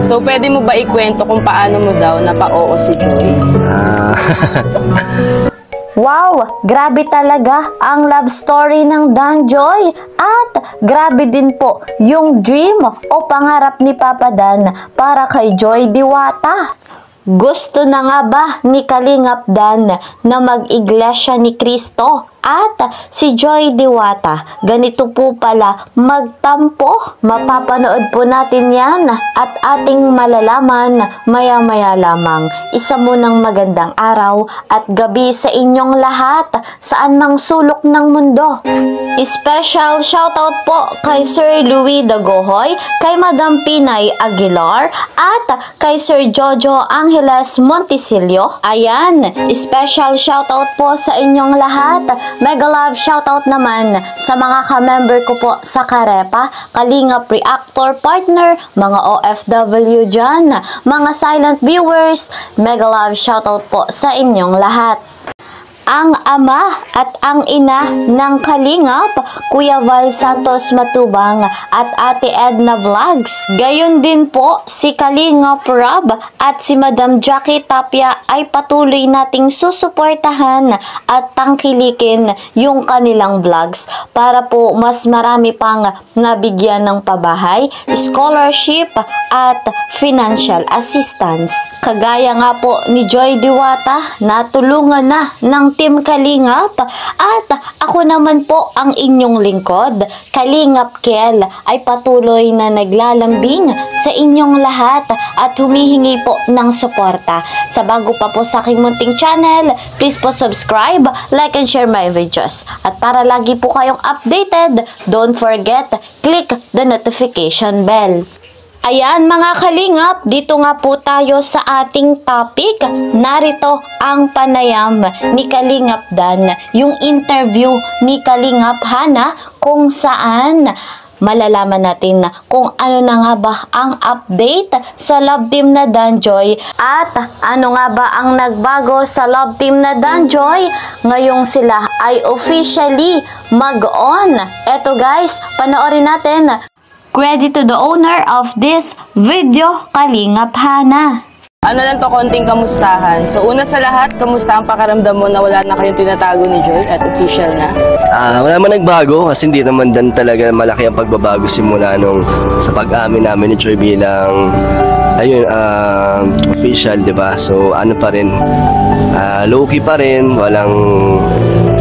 So, pwede mo ba ikwento kung paano mo daw napa-oo si Joy? Wow! Grabe talaga ang love story ng Danjoy at grabe din po yung dream o pangarap ni Papa Dan para kay Joy Diwata. Gusto na nga ba ni Kalingap Dan na mag-iglesia ni Cristo? At si Joy Diwata, ganito po pala magtampo. Mapapanood po natin yan at ating malalaman maya-maya lamang. Isa munang magandang araw at gabi sa inyong lahat, saan mang sulok ng mundo. Special shoutout po kay Sir Louis Dagohoy, kay Madam Pinay Aguilar, at kay Sir Jojo Angeles Montisilio. Ayan, special shoutout po sa inyong lahat. Mega love shoutout naman sa mga ka-member ko po sa Karepa, Kalingap Reactor Partner, mga OFW dyan, mga silent viewers. Mega love shoutout po sa inyong lahat. Ang ama at ang ina ng Kalingap, Kuya Val Santos Matubang at Ate Edna Vlogs. Gayon din po si Kalingap Rob at si Madam Jackie Tapia ay patuloy nating susuportahan at tangkilikin yung kanilang vlogs para po mas marami pang nabigyan ng pabahay, scholarship at financial assistance. Kagaya nga po ni Joy Diwata, natulungan na ng Team Kalingap at ako naman po ang inyong lingkod, Kalingap Kel, ay patuloy na naglalambing sa inyong lahat at humihingi po ng suporta. Sa bago pa po sa aking munting channel, please po subscribe, like and share my videos. At para lagi po kayong updated, don't forget, click the notification bell. Ayan mga Kalingap, dito nga po tayo sa ating topic. Narito ang panayam ni Kalingap Dan, yung interview ni Kalingap Hana kung saan malalaman natin kung ano na nga ba ang update sa love team na Danjoy at ano nga ba ang nagbago sa love team na Danjoy ngayong sila ay officially mag-on. Eto guys, panoorin natin. Credit to the owner of this video, Kalingap Hana. Ano lang to, konting kamustahan. So, una sa lahat, kamusta ang pakaramdam mo na wala na kayong tinatago ni Joy at official na? Wala man nagbago kasi hindi naman dan talaga malaki ang pagbabago simula nung sa pag-amin namin ni Joy bilang ayun, official, diba? So, ano pa rin, low-key pa rin,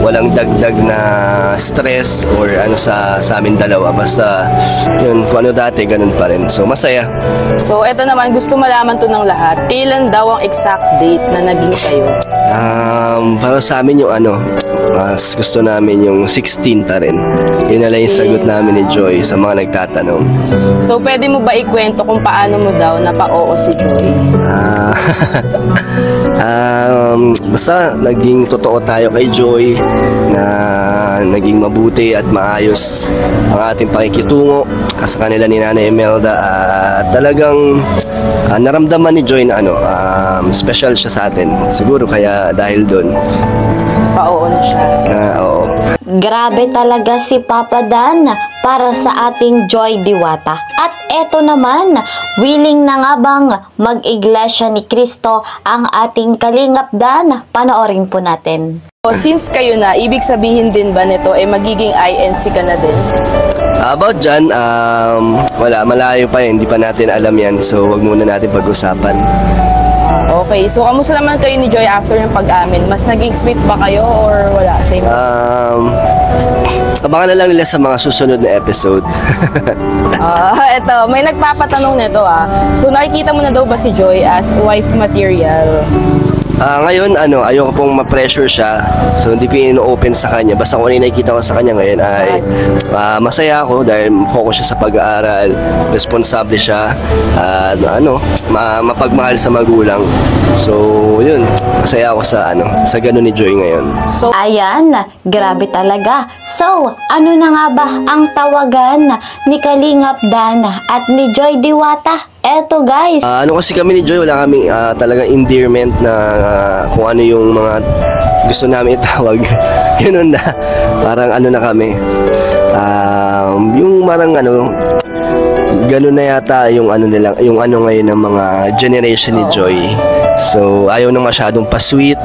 walang dagdag na stress or ano sa amin dalawa. Basta yun, kung ano dati, ganun pa rin. So, masaya. So, eto naman, gusto malaman to ng lahat. Kailan daw ang exact date na naging kayo? Para sa amin yung ano, mas gusto namin yung 16 pa rin. Yun na lang yung sagot namin ni Joy sa mga nagtatanong. So, pwede mo ba ikwento kung paano mo daw napa-oo si Joy? Basta naging totoo tayo kay Joy, na naging mabuti at maayos ang ating pakikitungo sa kanila ni Nanay Imelda at talagang naramdaman ni Joy na ano, special siya sa atin. Siguro kaya dahil doon Pa-oo na siya. Oo. Grabe talaga si Papa Dan para sa ating Joy Diwata. At eto naman, willing na nga bang mag-iglesia ni Cristo ang ating Kalingap Dan? Panoorin po natin. So, since kayo na, ibig sabihin din ba nito magiging INC ka na din? About dyan, wala, malayo pa yun, hindi pa natin alam yan. So, wag muna natin pag-usapan. Okay, so kamusta naman kayo ni Joy after yung pag-amin? Mas naging sweet ba kayo or wala? Same? Abangan na lang nila sa mga susunod na episode. Eto, may nagpapatanong nito So nakikita mo na daw ba si Joy as wife material? Ngayon, ayoko pong ma-pressure siya. So, hindi ko in-open sa kanya. Basta kung ano yung nakikita ko sa kanya ngayon ay masaya ako dahil focus siya sa pag-aaral, responsable siya, mapagmahal sa magulang. So, yun. Masaya ako sa ganun ni Joy ngayon. So, ayan, grabe talaga. So, ano na nga ba ang tawagan ni Kalingap Dan at ni Joy Diwata? Eto guys. Kasi kami ni Joy, wala kaming talagang endearment na kung ano yung mga gusto namin itawag. Ganun na. Parang na kami. Yung parang ganun na yata yung ano nila, yung ano ngayon ng mga generation ni Joy. So, ayaw na masyadong pa-sweet.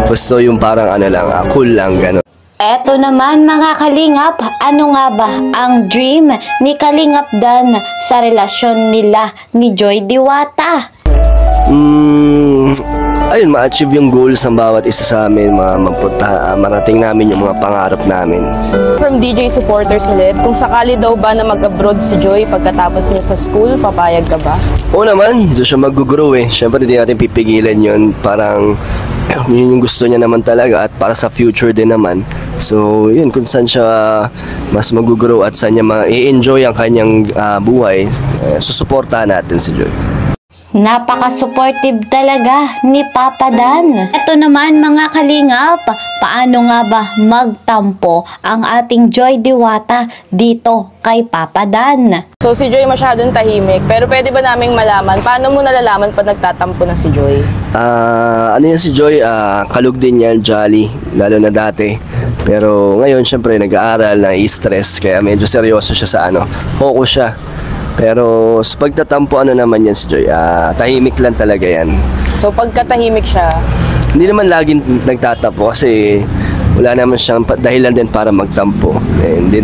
Gusto yung parang ano lang, cool lang, ganun. Eto naman mga kalingap, ano nga ba ang dream ni Kalingap Dan sa relasyon nila ni Joy Diwata? Ayun, ma-achieve yung goals ng bawat isa sa amin, marating namin yung mga pangarap namin. From DJ supporters ulit, kung sakali daw ba na mag-abroad si Joy pagkatapos niya sa school, papayag ka ba? Oo naman, doon siya mag-grow eh. Siyempre, hindi natin pipigilan yun. Parang, yun yung gusto niya naman talaga at para sa future din naman. So, yun, kung saan siya mas mag-grow at saan niya ma-enjoy ang kanyang buhay, susuportahan natin si Joy. Napaka-supportive talaga ni Papa Dan. Ito naman mga kalingap, paano nga ba magtampo ang ating Joy Diwata dito kay Papa Dan? So si Joy masyadong tahimik, pero pwede ba naming malaman, paano mo nalalaman pag nagtatampo na si Joy? Ano yan si Joy, kalug din yan, jolly, lalo na dati. Pero ngayon, syempre, nag-aaral, na-stress, kaya medyo seryoso siya sa focus siya. Pero sa pagtatampo, ano naman yan si Joy, tahimik lang talaga yan. So pagkatahimik siya, Hindi naman laging nagtatampo kasi wala naman siyang dahilan din para magtampo. Hindi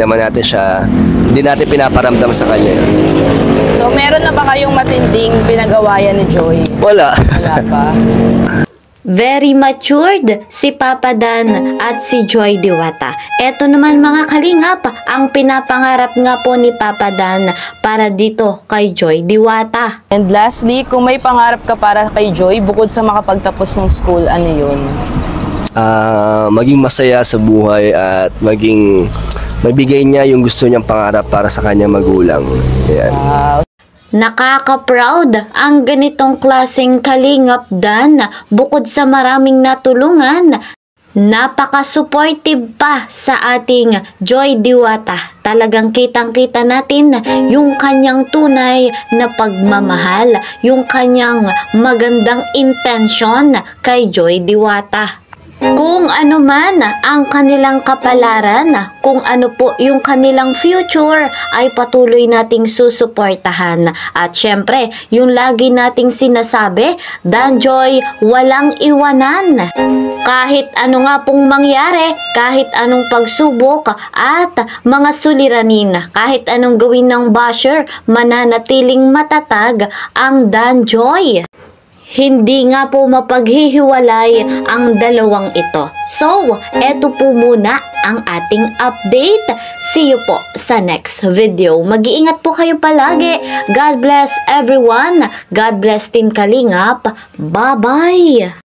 natin pinaparamdam sa kanya yun. so meron na ba kayong matinding pinag-awayan ni Joy? Wala. Wala pa. Very matured si Papa Dan at si Joy Diwata. Eto naman mga kalingap, ang pinapangarap nga po ni Papa Dan para dito kay Joy Diwata. And lastly, kung may pangarap ka para kay Joy, bukod sa makapagtapos ng school, ano yun? Maging masaya sa buhay at mabigay niya yung gusto niyang pangarap para sa kanyang magulang. Ayan. Nakaka-proud ang ganitong klaseng Kalingap Dan. Bukod sa maraming natulungan, napaka-supportive pa sa ating Joy Diwata. Talagang kitang-kita natin yung kanyang tunay na pagmamahal, yung kanyang magandang intention kay Joy Diwata. Kung ano man ang kanilang kapalaran, kung ano po yung kanilang future, ay patuloy nating susuportahan. At syempre, yung lagi nating sinasabi, Dan Joy, walang iwanan. Kahit ano nga pong mangyari, kahit anong pagsubok at mga suliranin, kahit anong gawin ng basher, mananatiling matatag ang Dan Joy. Hindi nga po mapaghihiwalay ang dalawang ito. So, eto po muna ang ating update. See you po sa next video. Mag-iingat po kayo palagi. God bless everyone. God bless Team Kalingap. Bye-bye!